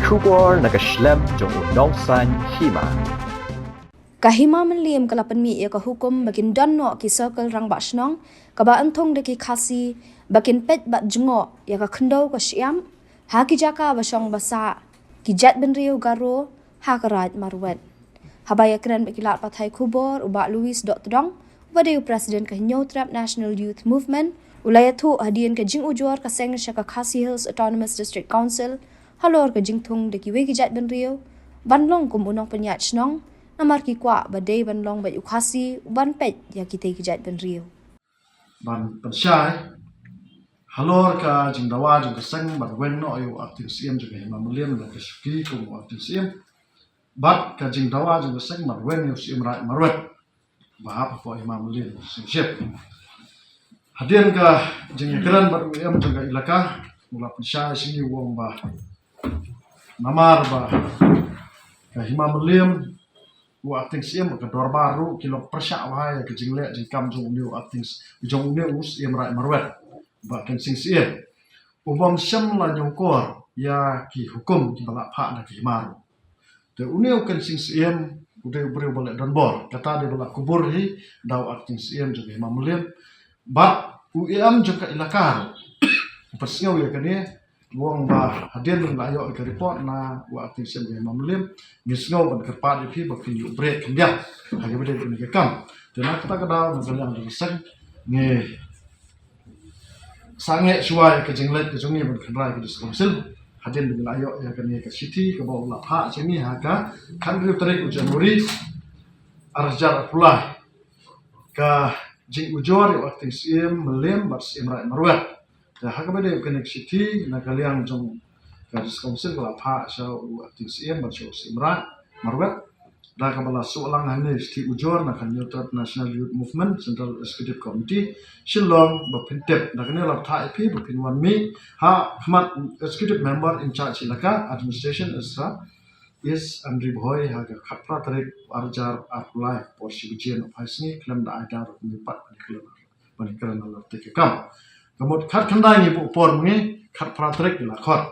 Kubor nakaslem jong udongsan hima. Kahima menliam kalapan mi ya hukum bakin danno ki circle rang ba snong ka ba anthong de ki khasi bakin pet ba jungo ya ka khndo ka syam ha ki jaka ba shong basa ki jat ben riu garo ha ka raj marwet habaya kran ba ki lat pathai khubor uba louis dot dong vadeu president ka nyo trap national youth movement ulaya thu hadian ka jing ujor ka seng shaka khasi hills autonomous district council halor ka jing thung de ki we ki jat ben riu banlong kum unong penyat snong namar ki kwa badai ban long ba ukhasi ban pet ya kita kijat ban rio ban pensyai halor ka jingdawa jing keseng ban wen no ayu akting siem jing hima muliam la keski kum akting siem bat ka jingdawa jing keseng ban wen yu siem rai marwet bahap po hima muliam sing ship hadian ka jing kran ban em jing ka ilaka mula pensyai sini wong ba namar ba ka hima muliam akting siem ke dor baru kilo persyak wahai ke jingle jingkam jong new akting jong new siem rai marwet ba ken sing siem ubom syam la nyongkor ya ki hukum ki balak pha na ki maru te uneu ken sing siem ude brio balak don bor kata de balak kubur hi daw akting siem jong mamlem ba uem jong ka ilakar pasngau ya kene wong ba hadian la yo ke report na wa akting siem jong mamlem ngisngau ban kerpa di phi ba phi yu break kembiak hage bede ni ke kam te na kata kada ngalang de sen nge sange suai ke jinglet ke jungi ban khandrai ke diskomsil hadian de la yo ya kene ke city ke ba la pha chemi ha ka khandri tarik januari arjar pulai ka jing ujor yo akting siem melem ba siem rai marwet ya haka bede connect city na kaliang jong gadis council la pha sha akting siem ba sio simra marwet da ka bala so lang hane city ujor na kan yotat national youth movement central executive committee shillong ba pintep da kan la tha ip ba pinwan mi ha khmat executive member in charge ilaka administration is Andri Boy ha ka khatra tarik arjar apply for citizen of hasni claim da ada ni pat ni claim ban kan la take kam kamot khat khandai ni bu por ngi khat pratrik la khot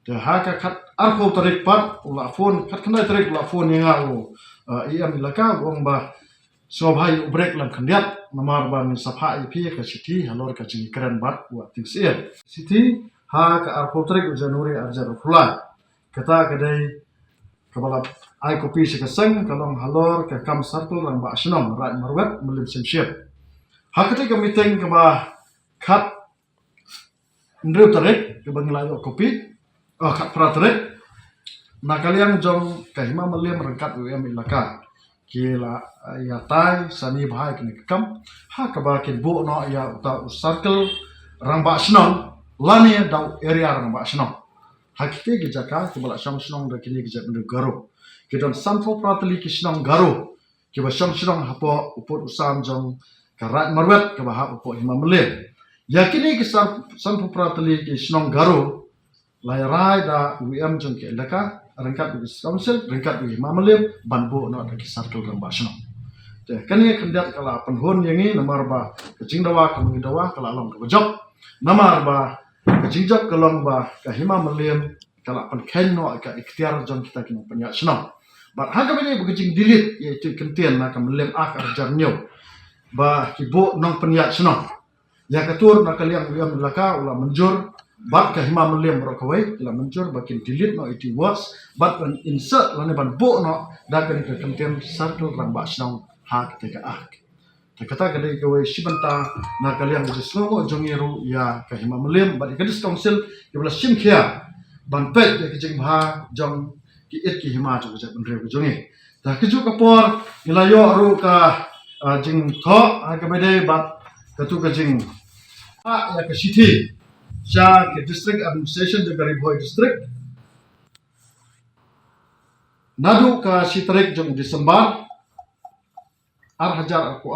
te ha ka khat ar ko tarik pat ula phone khat khandai tarik la phone nga o em la ka wong ba so bhai break lam khandiat namar ba ni sapha ip ka city halor ka jing kran bat wa ting city ha ka ar ko tarik januari arjar phula kata kadai kabala ai kopi se ka sang kalong halor ka kam circle rang ba shnam rai marwet mulim simship ha kate ka meeting ka ba khat ndreu tarik ke bangla yo kopi khat pra tarik na kaliang jong kahima maliam rangkat UM ilaka kila ya tai sani bhai kini kam ha ka ba kin bu no ya ta circle rang ba shnam lani daw area rang ba shnam hakite ki jaka ke bala sham shnam da kini ki jabnu garo ke don sanfo pratali ki shnam garo ke ba sham shnam hapo upot usam jong karat marwet ke ba ha upo hima maliam yakini ki sanpu pratali ki shnong garo lai rai da UM jong ke laka rangkat di council rangkat di mamalem banbo no da ki circle rang ba shnong te kani khandat kala penhon yangi namar ba jingdawa ka dawa kala long ka job namar ba jingjak kalong ba ka hima malem kala pen khen no ka ikhtiar jong kita ki panya shnong ba ha ka bani bu jing delete ye tu kentien na ka malem ak arjar nyo ba ki bo nong panya shnong ya katur na kaliang uyam laka ula menjur bat ka hima meliam rokawai ula menjur bakin delete no it works but when insert lane ban bo no da kan ka content circle rang ba snong ha ketika ta kata kadai kawai shibanta na kaliang je sngo jongiru ya ka hima meliam bat kadis council ya bla sim khia ban pet ya kijing bha jong ki et ki hima jo je benre jongi ta kiju kapor ilayo ru ka jing tho ka bede bat katu ka jing ya ke city sha ke district administration de garib hoy district nadu ka sitrik jong disember ar hajar ko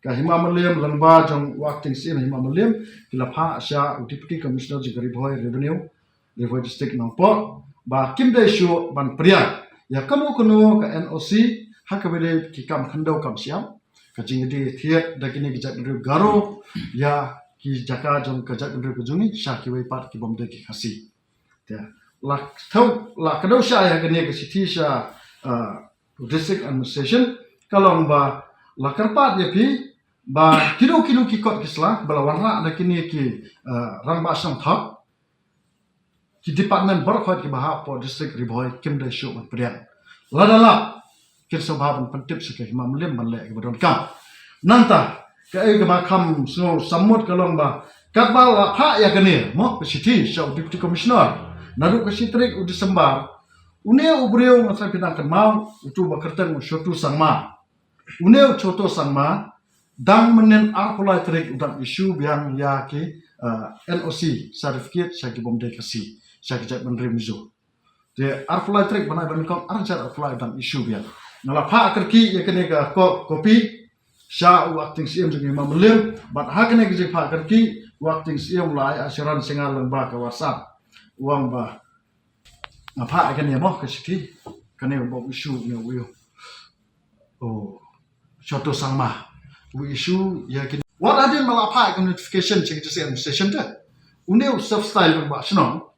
ka hima maliam langba jong wakting sim hima maliam kilapha sha deputy commissioner de garib hoy revenue district nangpo ba kimde shu ban priya ya kanu ka NOC hakabele ki kam khandau kam siam ka jingdi thiet dakini ki garo ya ki jaka jong kajak ndre ko jungi sha ki wai pat ki bomde ki khasi te la kadau sha ya gane ka city sha district administration kalong ba la karpat ya pi ba kilo ki kot kisla bala warna da kini ki rang ba sam thak ki department bar khot ki ba po district riboy kim da shu man prian la da la kir sabha ban pantip se ke mam lem ban le ke badon kam nanta ke ai ke ba kham so samut kalong ba kat ba la pha ya gane mo ke city sha deputy commissioner naru ke sitrik u Disember une ubreu ngasa pinang kan mau utu bakertang shotu sangma une choto sangma dang menen arpulai trik udang isu biang ya ki NOC certificate syaki bom dekasi syaki jat menteri mizo de arpulai trik banai ban kong arjar arpulai dang isu biang ngala pha kerki ya kene ka kopi sha wakting siem jeng imam lim bat ha kene ke pha kerki wakting siem lai asiran singal lengba ka WhatsApp uang ba apa kene mo ke siti kene bo isu ne wiu oh choto sangma we issue ya kini what adin malapa ke notification cek jese session ta uneu self style ba sno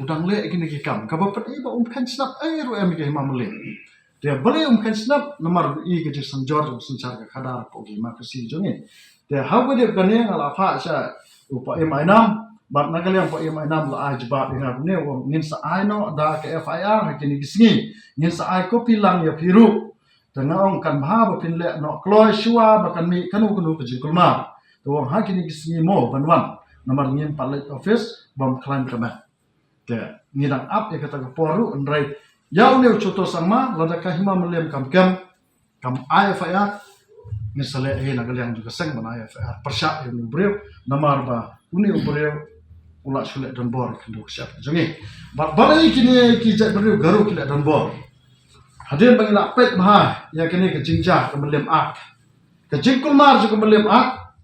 udang le kini ki kam ka ba pati ba kan snap ai ro em ke mamle dia bale kan snap nomor i ke jesen jor sanchar ka khadar po ki ma ka si jonge dia how we de kane malapa sa upa em ainam bat nagaliang po em ainam la aj ba ina ne wo ngin sa ai no da ke FIR kini gisngi ngin sa ai copy lang ya piru tengah kan bahaba pinle no kloy shua bakan mi kanu ke jikulma to ha kini gisni mo banwan nomor ngin palet office bom klan kama te ngidang up ya kata poru ndrai yau ne choto sama lada ka hima melem kam IFIR misale nagaliang juga seng ban IFIR persya yang breu nomor ba uni breu ulat sulet dan bor kendo siap jongi balai kini ki jat breu garu kila dan bor hadir bagi lapet mah ya kini ke jingjah ke melem ak ke jingkulmar juga melem ak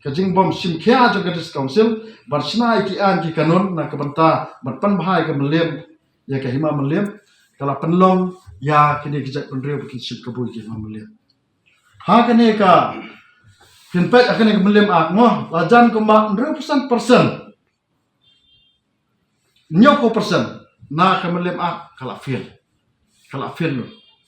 ke jingbom simkia juga dis council barsna ki an ki kanun na ke benta berpan bahai ke melem ya ke hima melem kala penlong ya kini ke jat pendreu bikin sip ke bui ki hima melem ha kini ka pinpet akan ke melem ak mo lajan ke mak 100% nyoko persen na ke melem ak kala fil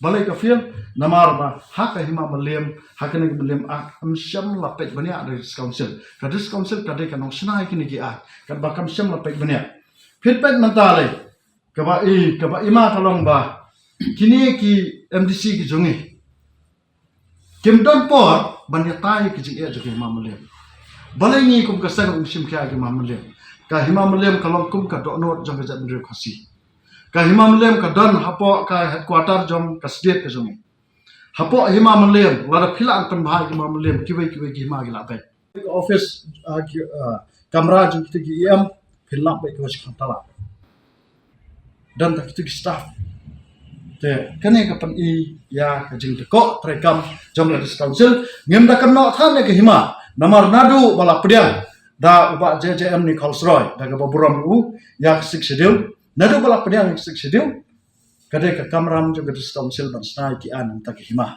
balai ka fil namar ba hak hima melem hakane melem ak amsyam lapet bania dari council kadis council kadai kanong snai kini ki ak kad ba kam syam lapet bania feedback mentale ka ba ima kalong ba kini ki MDC ki jongi kim don por bania tai ki jing e jogi hima melem balai ni kum ka sang sim kya ki hima melem ka hima melem kalong kum ka donot jong ka jat ndre khasi ka hima melem ka don hapo ka headquarter jom ka state ka jom hapo hima melem wala phila an bhai hima melem kiwe ki hima gila bai office kamera jom kita ki em phila bai ka wach tala dan tak kita staff te kane ka pan i ya ka jing ko trekam jom la council ngem da kan no tham ne ka hima namar nadu bala pediang da uba JJM ni Khalsroy da ka baburam u ya sik schedule nadu bala pediang sik schedule kadai ka kamram jo gadis council ban snai ki an ta ki hima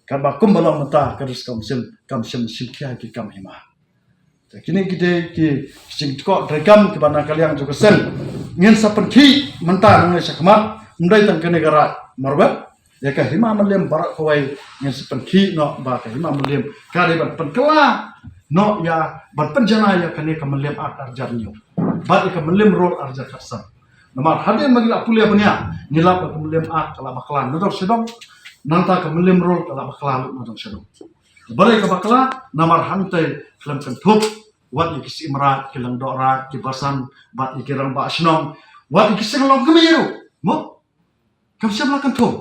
ka ba kum balong mata gadis council kam sim kia ki kam hima ta kini kide ki sing ko rekam ki bana kaliang jo sen ngin sapen ki menta ngai sakmat ndai tan ke negara marba ya ka hima melem barak kawai ngin sapen ki no ba ka hima melem ka de ban penkela no ya ban penjana ya kane ka melem ak arjar nyo ba ka melem rol arjar kasan namar hadir magila pulia punya nilap ka melem ak kala baklan nodok sedong nanta ka melem rol kala baklan nodok sedong bare ka bakla namar hantai klam kan thup wat ikis imrat kilang dora ki basan bat ikirang ba asnong wat ikis long kemiru mo kam siam lakan thup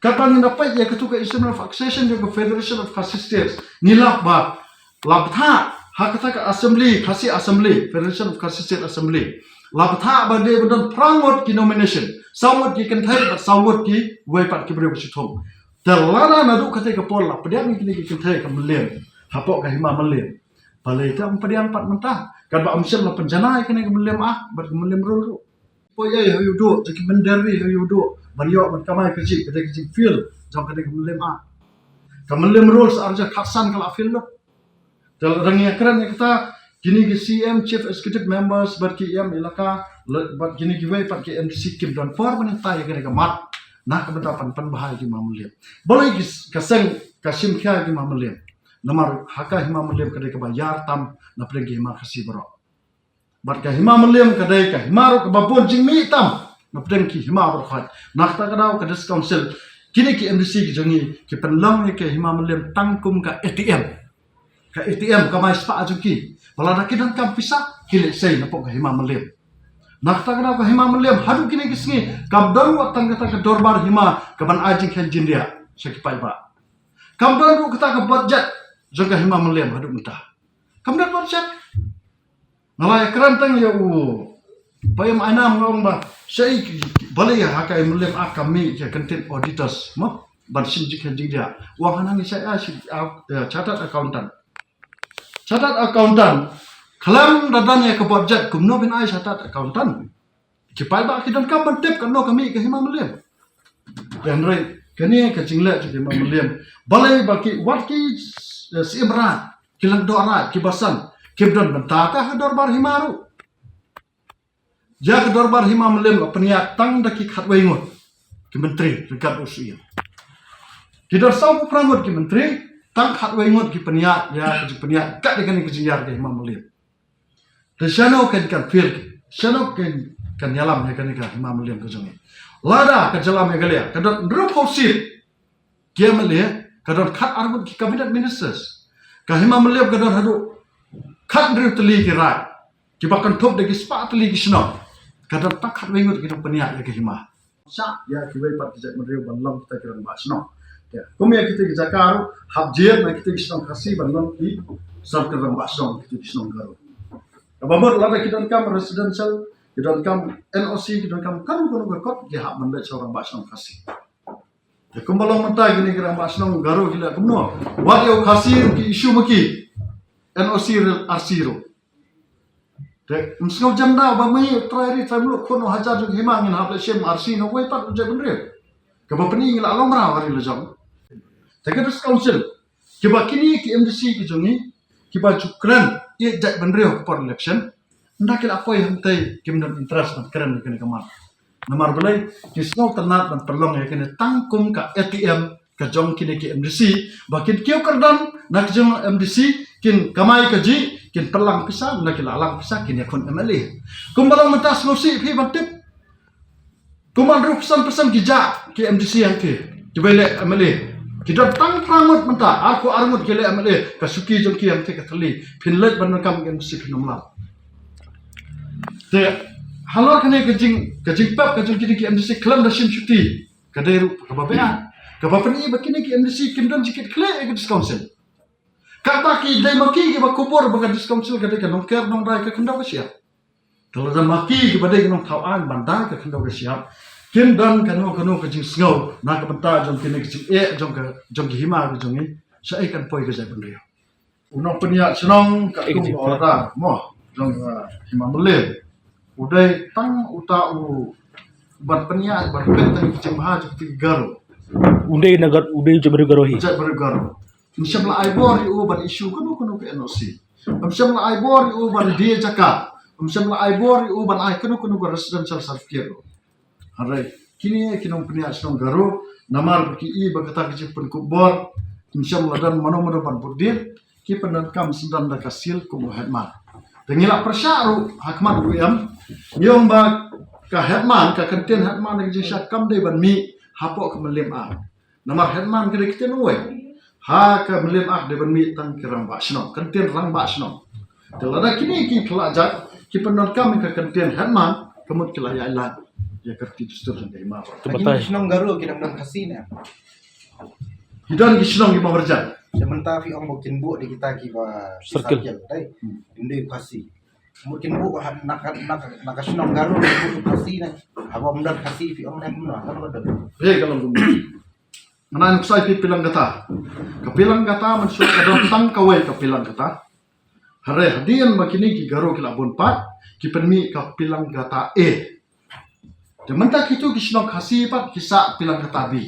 kapan dapat ya ketua Institute of Accession juga Federation of Khasi States nilap ba labtha hakata ka assembly khasi assembly Federation of Khasi State Assembly labtha ba de bedon prangot ki nomination sawot ki kan thai but sawot ki wai pat ki bre buchithom telana nadu khate ka pol la pediang ki kan thai ka melem hapok ka hima melem balai ta pediang pat mentah kan ba amsyam la penjana ka ne ka melem ba melem ro po ye you do ki mendari you do banyo ban kamai ka ji ka feel jam ka ka melem ka melem rules arja khaksan kala feel lo tel rangi akran kata Kini ki CM Chief Executive Members bar ki em ilaka bar kini ki wei pat ki MDC kim dan for ban ta ya kene ka mat na ka benda pan bahai ki mamulem boleh ki kaseng kasim kya ki mamulem namar haka hima mulem kadai ka bayar tam na preng ki hima khasi baro bar ka hima mulem kadai ka hima ro ka babon jing mi tam na preng ki hima bar khat nak ta kadau ka dis council kini ki MDC ki jongi ki penlang ni ke hima mulem tangkum ka ATM ka mai spa ajuki wala na kidan kam pisa kile sei na pok ka hima mulem nak ta kadau ka hima mulem hadu kini kisngi kam don wat tang ka dorbar hima ka ban ajing khen jindia seki pai ba kam don ru kata ka budget jaga hima mulem hadu muta kam don budget nalai kerantang ya payam anam ngong ba sei bale ya hakai mulem akami ya content auditors mo ban sinjik khen jindia wa hanang saya catat accountant kalam dadan ya ke budget kumno bin ai catat accountant kipai ba kidan kam ban tip kan no kami ke hima mulem dan rei kani ka jingla ke hima mulem balai baki wat ki simra kilang dora kibasan kibdan bentaka dorbar himaru ja ke dorbar hima mulem peniat tang daki khatwai ngot ki menteri dekat usia kidar sau prangot ki menteri tang khatwai ngot ki peniat ya ki peniat kat dengan ki jinjar ke hima mulem Resano kan feel sano kan yalam ne kan hima mulem ke jongi lada ke jalam egalia kadot drop hosir kia mele kadot khat arbut ki cabinet ministers ka hima mulem kadot hadu khat drip teli ki rai ki bakan top de ki spa teli ki sno kadot tak khat wengut ki peniat ke hima sa ya ki wei pat jak meriu banlam kita kiran ba sno ya kumya kita ki jakaru habjer na kita ki sno khasi banlam ki sab kiran ba sno kita ki sno garu Abamor lada kidan kam residential, kidan kam NOC, kidan kam kono kot ki hak mandai seorang basnong khasi. Ya kumbalong mentai gini kira basnong garu gila kumno. Wat yo khasi ki isu maki NOC RC ro. Te msngau jamda ba mai trairi tramlo kono hajar jung himangin hable shem RC no wei pat je benre. Ka ba pani ngila along ra wari le jong. Te ka council ki ba kini ki MDC ki jongi ki ba jukran ia jak benrio for election ndak ila apa yang tai kimdan interest nak keren ni kamar namar belai kisno tenat dan perlong ya kene tangkum ka ATM ka jong kini ki MDC bakin kio kerdan nak jong MDC kin kamai kaji kin pelang pisa nak ila alang pisa kin yakun MLA kumbalang mentas solusi pi bantip kuman ru pesan kijak ki MDC yang ke jebele MLA kita tang prangut menta aku armut gele MLA kasuki jong ki yang te katali pinlet banakam gen si pinomla te halor kene kajing pap kajing kini ki MDC klam da sim cuti kaderu kabapeni bakini ki MDC kimdon jikit kle e council kata ki dai maki ki bakubur baga council kade kan ker nong dai ka kandau sia kalau da maki ki badai nong thawan bandai ka kandau sia Kim dan kanu kajing sngau nak benta jong kini kajing jong hima jong ni saya kan poi ke saya benrio unong peniat senong ka tu ora mo jong hima mulem udai tang uta ban peniat ban pentang kajing ha jong garu udai nagar udai jabri garohi garu misam la aibor ban isu kanu ke NOC misam la aibor ban dia jaka misam la aibor ban ai kanu ke residential certificate Harai, kini kinong peniak senong garu, namar ki I bagata kecil penkubor, insyam ladan mano ban burdir, ki pendan kam sedang dah kasil kumu hetman. Tengilak persyaru hakmat uyam, yong ba ka hetman ka kenten hetman yang jisyak kam dai ban mi hapok ke melim ah. Namar hetman kena keten uwe, ha ka melim ah dai ban mi tang kirang ba senong, kenten rang ba senong. Telada kini ki pelajat, ki pendan kam ka kenten hetman, kemud kelayailan. Ya kerti distur sampai lima. Betul. Senong garu kita menang kasih na. Hidan kisenong di Mawarjan. Sementara fi om bukin bu di kita kiba Circle. Dai. Inde kasih. Mungkin bu nak senong garu bu kasih na. Aba menang kasih fi om nak menang. Kalau ada. Kalau gumbi. Mana saya pilang kata. Kepilang kata mensuat kadang tang kawai kepilang kata. Hare hadian makini ki garu kilabun pat. Ki penmi kepilang kata Sementara itu kisah kasih pat kisah pilang kata bi.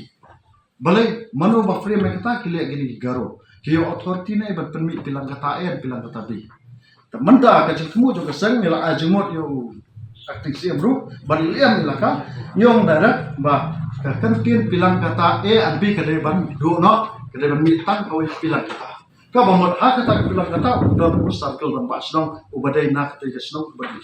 Balai manu bafri mereka kata kiliak gini garo. Kio authority na iban permit pilang kata pilang kata bi. Temanda ka cemu jo keseng nila ajemot yo aktif siam ru baliam nila ka nyong darat ba ka kantin pilang kata anbi ka de ban do no ka de ban mitang ka pilang kata ka ba mot ha kata pilang kata do pusar kel ban ba snong ubadai nak te snong ubadai